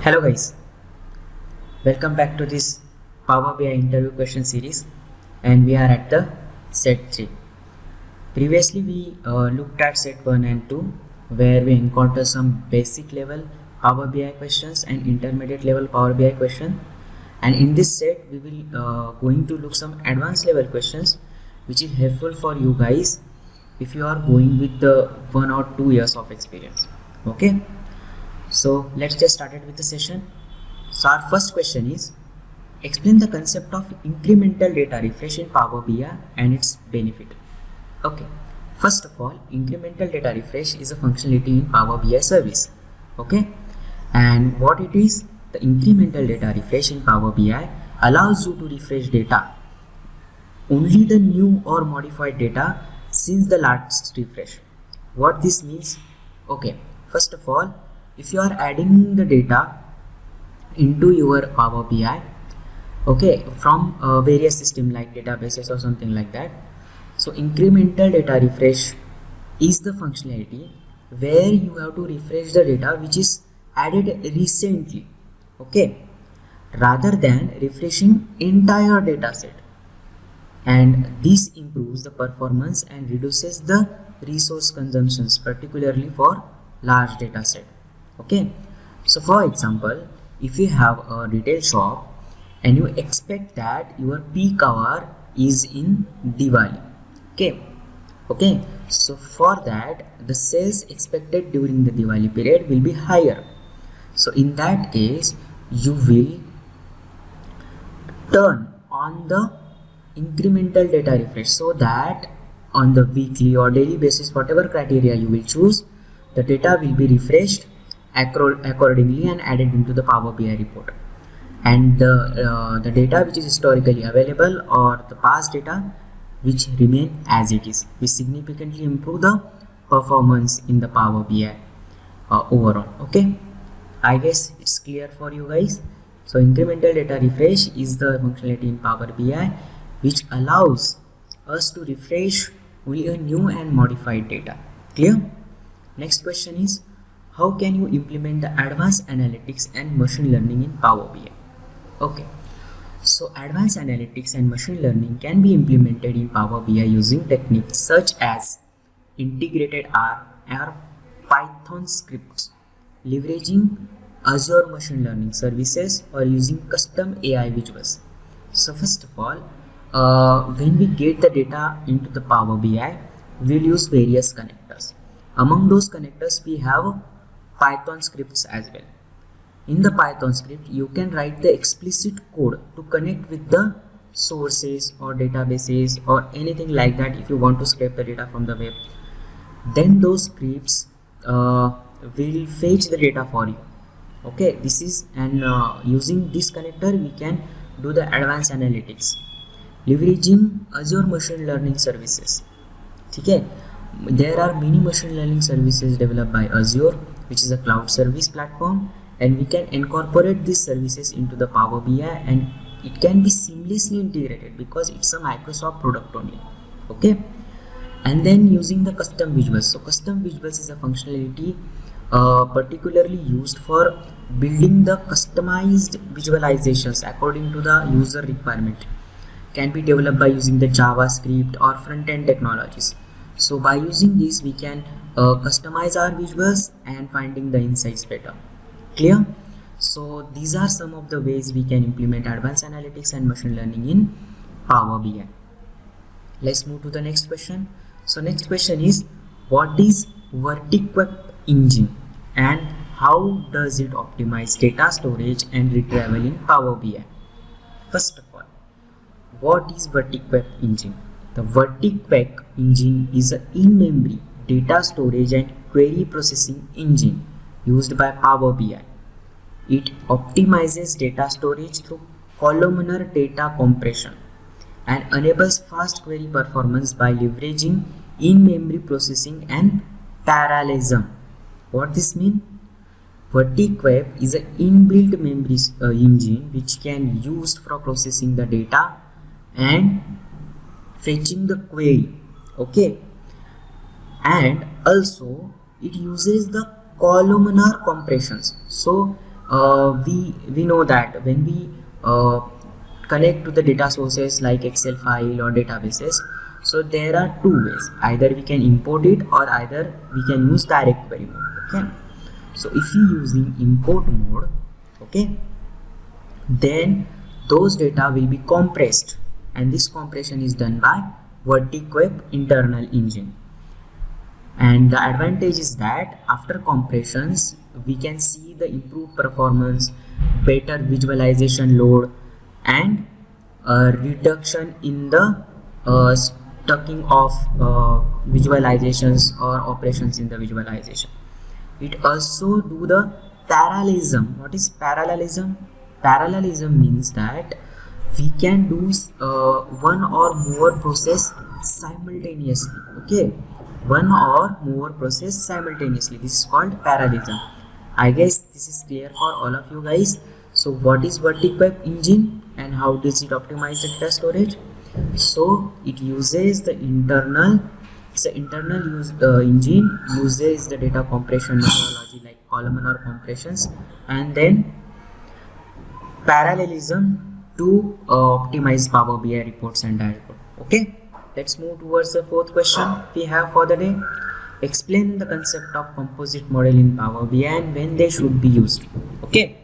Hello guys, welcome back to this Power BI interview question series, and we are at the set 3. Previously we looked at set 1 and 2 where we encounter some basic level Power BI questions and intermediate level Power BI question, and in this set we will going to look some advanced level questions which is helpful for you guys if you are going with the 1 or 2 years of experience. Okay, so let's get started with the session. So our first question is, explain the concept of incremental data refresh in Power BI and its benefit. Okay, first of all, incremental data refresh is a functionality in Power BI service. Okay, and what it is, the incremental data refresh in Power BI allows you to refresh data, only the new or modified data since the last refresh. What this means? Okay, first of all, if you are adding the data into your Power BI, okay, from various system like databases or something like that, so incremental data refresh is the functionality where you have to refresh the data which is added recently, okay, rather than refreshing entire data set, and this improves the performance and reduces the resource consumptions, particularly for large data set. Okay, so for example, if you have a retail shop and you expect that your peak hour is in Diwali, okay, so for that the sales expected during the Diwali period will be higher. So in that case you will turn on the incremental data refresh, so that on the weekly or daily basis, whatever criteria you will choose, the data will be refreshed accordingly and added into the Power BI report, and the data which is historically available or the past data which remain as it is, which significantly improve the performance in the Power BI overall. Okay, I guess it's clear for you guys. So incremental data refresh is the functionality in Power BI which allows us to refresh only a new and modified data. Clear? Next question is, how can you implement the advanced analytics and machine learning in Power BI? Okay, so advanced analytics and machine learning can be implemented in Power BI using techniques such as integrated R or Python scripts, leveraging Azure machine learning services, or using custom AI visuals. So first of all, when we get the data into the Power BI, we'll use various connectors. Among those connectors we have Python scripts as well. In the Python script you can write the explicit code to connect with the sources or databases or anything like that if you want to scrape the data from the web. Then those scripts will fetch the data for you. Okay, this is, and using this connector we can do the advanced analytics leveraging Azure machine learning services. Okay, there are many machine learning services developed by Azure, which is a cloud service platform, and we can incorporate these services into the Power BI and it can be seamlessly integrated because it's a Microsoft product only. Okay, and then using the custom visuals. So custom visuals is a functionality particularly used for building the customized visualizations according to the user requirement. Can be developed by using the JavaScript or front-end technologies. So by using this we can customize our visuals and finding the insights better. Clear? So these are some of the ways we can implement advanced analytics and machine learning in Power BI. Let's move to the next question. So next question is, what is Vertiquep engine and how does it optimize data storage and retrieval in Power BI? First of all, what is Vertiquep engine? The Vertiquep engine is an in-memory data storage and query processing engine used by Power BI. It optimizes data storage through columnar data compression and enables fast query performance by leveraging in-memory processing and parallelism. What this means? Vertiquep is an inbuilt memory engine which can be used for processing the data and fetching the query. Okay, and also it uses the columnar compressions. So we know that when we connect to the data sources like Excel file or databases, so there are two ways: either we can import it or either we can use direct query mode. Okay, so if you using import mode, okay, then those data will be compressed, and this compression is done by Vertiweb internal engine. And the advantage is that after compressions we can see the improved performance, better visualization load, and a reduction in the stacking of visualizations or operations in the visualization. It also do the parallelism. What is parallelism? Parallelism means that we can do one or more process simultaneously. Okay, one or more process simultaneously. This is called parallelism. I guess this is clear for all of you guys. So what is Vertiweb engine and how does it optimize the data storage? So it uses the internal engine uses the data compression methodology like columnar compressions and then parallelism to optimize Power BI reports and dashboard. Okay, let's move towards the fourth question we have for the day. Explain the concept of composite model in Power BI and when they should be used. Okay,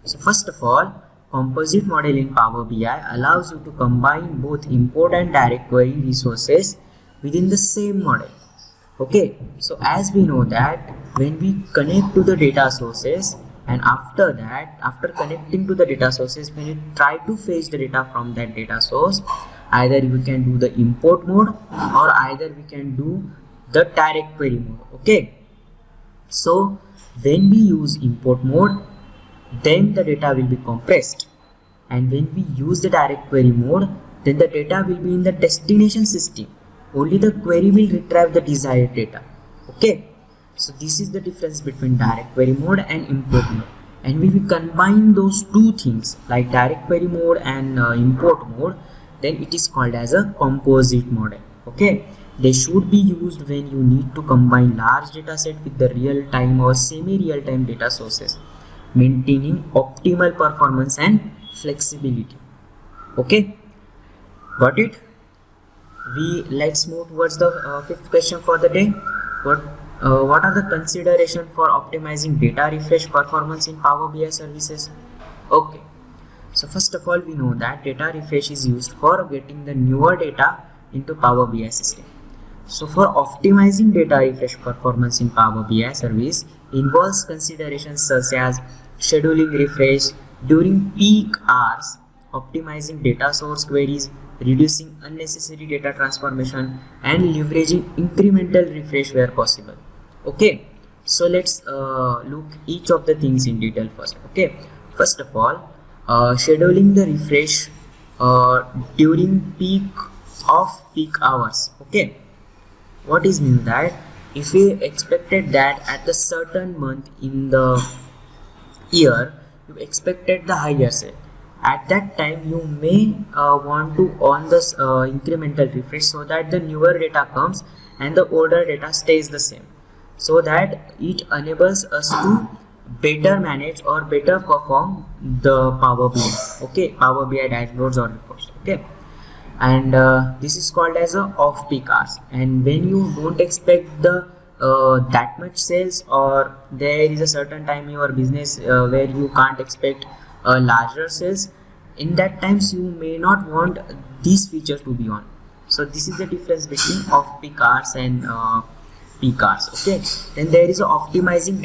so first of all, composite model in Power BI allows you to combine both import and direct query resources within the same model. Okay, so as we know that when we connect to the data sources, and after that, after connecting to the data sources, when you try to fetch the data from that data source, either we can do the import mode or either we can do the direct query mode. Okay, so when we use import mode, then the data will be compressed, and when we use the direct query mode, then the data will be in the destination system. Only the query will retrieve the desired data. Okay, so this is the difference between direct query mode and import mode. And when we combine those two things like direct query mode and import mode, then it is called as a composite model. Okay, they should be used when you need to combine large data set with the real-time or semi-real-time data sources, maintaining optimal performance and flexibility. Okay, got it? Let's move towards the fifth question for the day. What are the considerations for optimizing data refresh performance in Power BI services? Okay, so first of all, we know that data refresh is used for getting the newer data into Power BI system. So for optimizing data refresh performance in Power BI service involves considerations such as scheduling refresh during peak hours, optimizing data source queries, reducing unnecessary data transformation, and leveraging incremental refresh where possible. Okay, so let's look each of the things in detail first. Okay, first of all, scheduling the refresh during peak hours. Okay, what is mean that if we expected that at a certain month in the year you expected the higher sale, at that time you may want to on this incremental refresh so that the newer data comes and the older data stays the same, so that it enables us to better manage or better perform the Power BI. Okay, Power BI dashboards or reports. Okay, and this is called as a off peak hours, and when you don't expect the that much sales, or there is a certain time in your business where you can't expect larger sales, in that times you may not want these features to be on. So this is the difference between off peak hours and peak hours. Okay, then there is a optimizing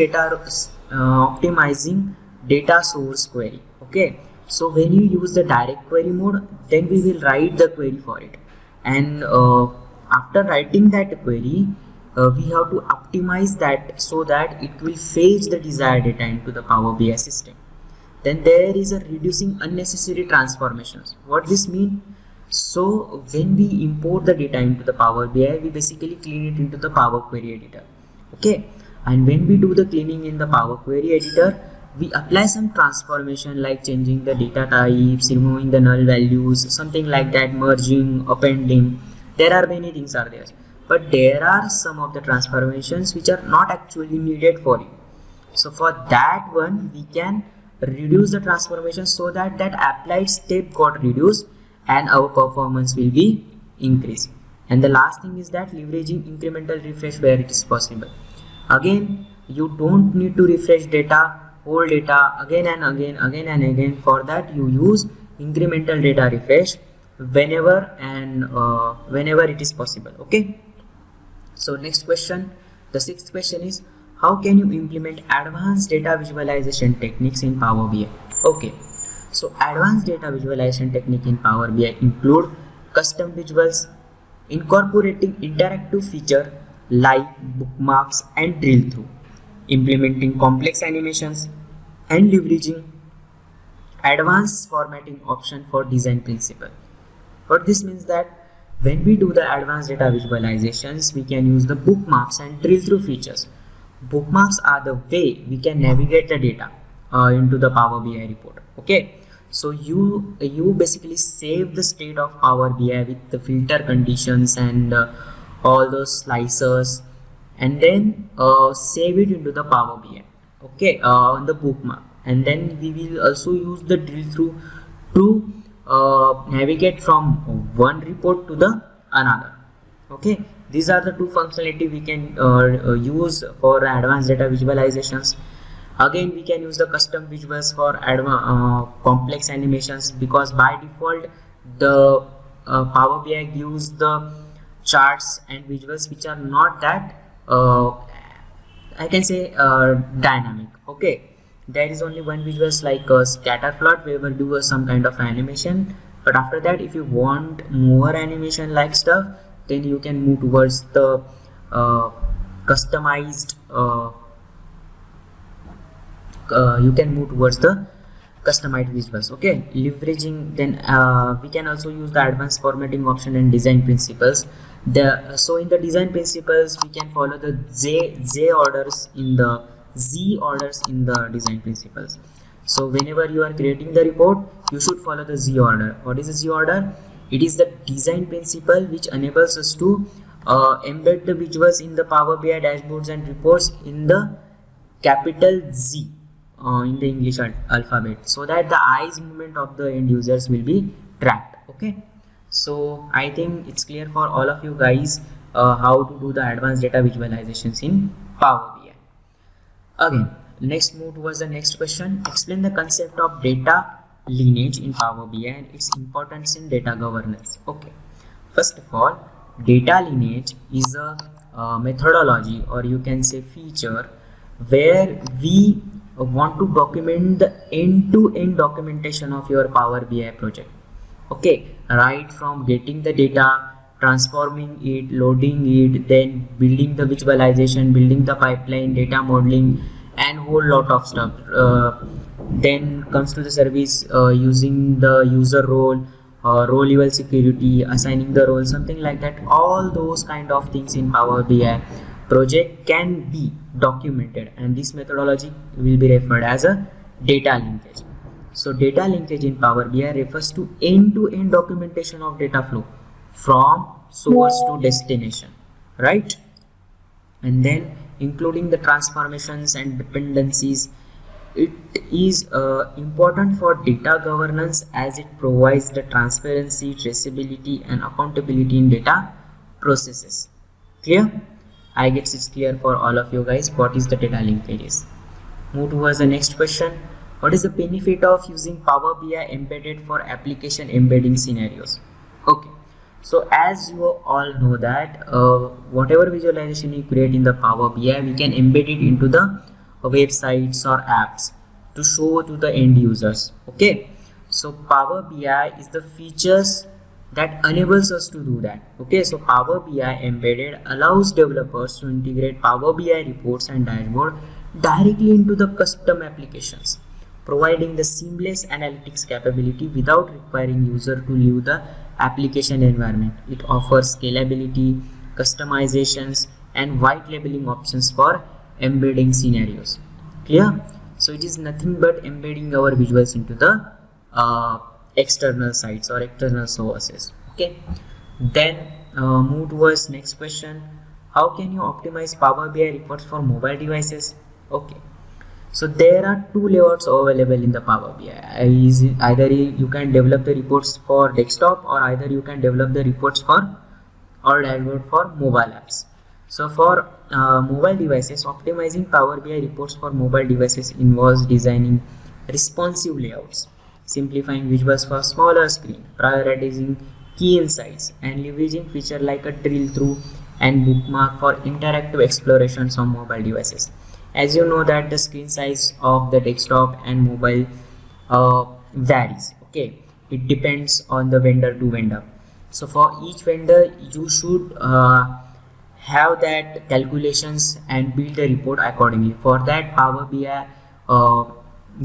data source query. Okay, so when you use the direct query mode, then we will write the query for it, and after writing that query, we have to optimize that so that it will fetch the desired data into the Power BI system. Then there is a reducing unnecessary transformations. What this mean? So when we import the data into the Power BI, we basically clean it into the Power Query editor. Okay, and when we do the cleaning in the Power Query editor, we apply some transformation like changing the data types, removing the null values, something like that, merging, appending. There are many things are there, but there are some of the transformations which are not actually needed for you. So for that one, we can reduce the transformation so that that applied step got reduced and our performance will be increased. And the last thing is that leveraging incremental refresh where it is possible. Again, you don't need to refresh data, whole data again and again. For that you use incremental data refresh whenever it is possible. Okay, so next question, the sixth question is, how can you implement advanced data visualization techniques in Power BI? Okay, so advanced data visualization technique in Power BI include custom visuals, incorporating interactive feature like bookmarks and drill through, implementing complex animations, and leveraging advanced formatting option for design principle. What this means that when we do the advanced data visualizations, we can use the bookmarks and drill through features. Bookmarks are the way we can navigate the data into the Power BI report. Okay, so you basically save the state of Power BI with the filter conditions and all those slicers, and then save it into the Power BI. Okay, on the bookmark, and then we will also use the drill through to navigate from one report to the another. Okay, these are the two functionality we can use for advanced data visualizations. Again, we can use the custom visuals for complex animations, because by default the Power BI gives the charts and visuals which are not that I can say dynamic. Okay, there is only one visuals like a scatter plot where we do some kind of animation, but after that if you want more animation like stuff, then you can move towards the customized customized visuals. Okay, leveraging then we can also use the advanced formatting option and design principles. So in the design principles we can follow the Z orders in the design principles. So whenever you are creating the report, you should follow the Z order. What is the Z order? It is the design principle which enables us to embed the visuals in the Power BI dashboards and reports in the capital Z in the English alphabet, so that the eyes movement of the end users will be tracked. Okay, so I think it's clear for all of you guys how to do the advanced data visualizations in Power BI. Again, next move towards the next question. Explain the concept of data lineage in Power BI and its importance in data governance. Okay, first of all, data lineage is a methodology, or you can say feature, where we want to document the end-to-end documentation of your Power BI project. Okay, right from getting the data, transforming it, loading it, then building the visualization, building the pipeline, data modeling, and whole lot of stuff. Then comes to the service, using the user role, role level security, assigning the role, something like that. All those kind of things in Power BI project can be documented, and this methodology will be referred as a data linkage. So data linkage in Power BI refers to end-to-end documentation of data flow from source to destination, right? And then including the transformations and dependencies. It is important for data governance as it provides the transparency, traceability, and accountability in data processes. Clear? I guess it's clear for all of you guys what is the data linkage is. Move towards the next question. What is the benefit of using Power BI embedded for application embedding scenarios? Okay, so as you all know that whatever visualization you create in the Power BI, we can embed it into the websites or apps to show to the end users. Okay, so Power BI is the features that enables us to do that. Okay, so Power BI embedded allows developers to integrate Power BI reports and dashboard directly into the custom applications, providing the seamless analytics capability without requiring user to leave the application environment. It offers scalability, customizations, and white labeling options for embedding scenarios. Clear? So it is nothing but embedding our visuals into the external sites or external sources. Okay, then move towards next question. How can you optimize Power BI reports for mobile devices? Okay, So there are two layouts available in the Power BI. Either you can develop the reports for desktop, or either you can develop the reports for or dashboard for mobile apps. So for mobile devices, optimizing Power BI reports for mobile devices involves designing responsive layouts, simplifying visuals for smaller screen, prioritizing key insights, and leveraging features like a drill through and bookmark for interactive explorations on mobile devices. As you know that the screen size of the desktop and mobile varies. Okay, it depends on the vendor to vendor. So for each vendor you should have that calculations and build the report accordingly. For that, Power BI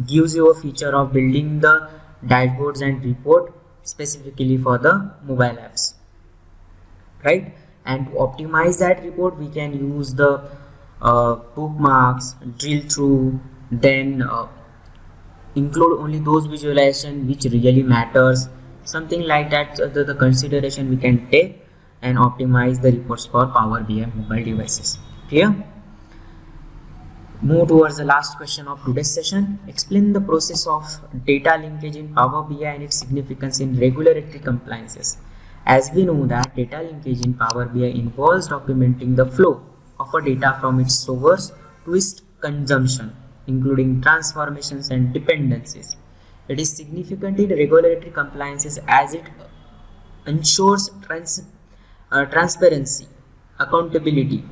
gives you a feature of building the dashboards and report specifically for the mobile apps, right? And to optimize that report, we can use the bookmarks, drill through, then include only those visualization which really matters, something like that. The consideration we can take and optimize the reports for Power BI mobile devices. Clear? Move towards the last question of today's session. Explain the process of data linkage in Power BI and its significance in regulatory compliances. As we know that data linkage in Power BI involves documenting the flow of a data from its source to its consumption, including transformations and dependencies. It is significant in regulatory compliances as it ensures transparency, accountability,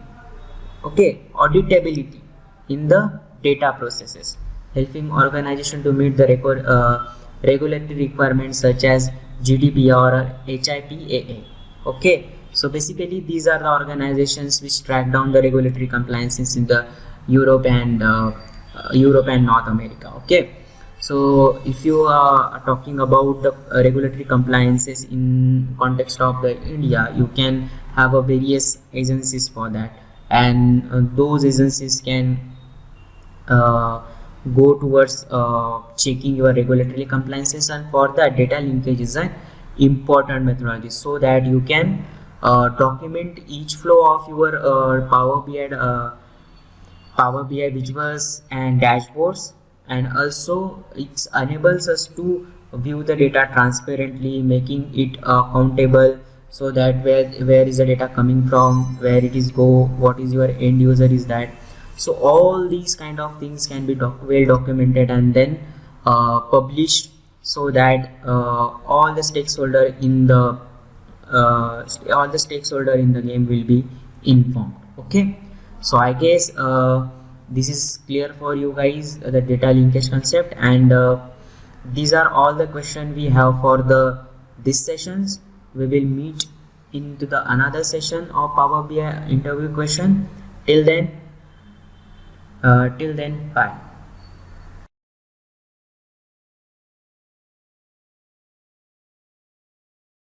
okay, auditability in the data processes, helping organization to meet the regulatory requirements such as GDPR or HIPAA. Okay, so basically these are the organizations which track down the regulatory compliances in the Europe and North America. Okay, so if you are talking about the regulatory compliances in context of the India, you can have a various agencies for that, and those agencies can go towards checking your regulatory compliances, and for that data linkage is an important methodology, so that you can document each flow of your Power BI visuals and dashboards, and also it enables us to view the data transparently, making it accountable, so that where is the data coming from, where it is go, what is your end user is that. So all these kind of things can be well documented and then published, so that all the stakeholder in the game will be informed. Okay, so I guess this is clear for you guys, the data linkage concept, and these are all the questions we have for this sessions. We will meet into the another session of Power BI interview question. Till then, bye.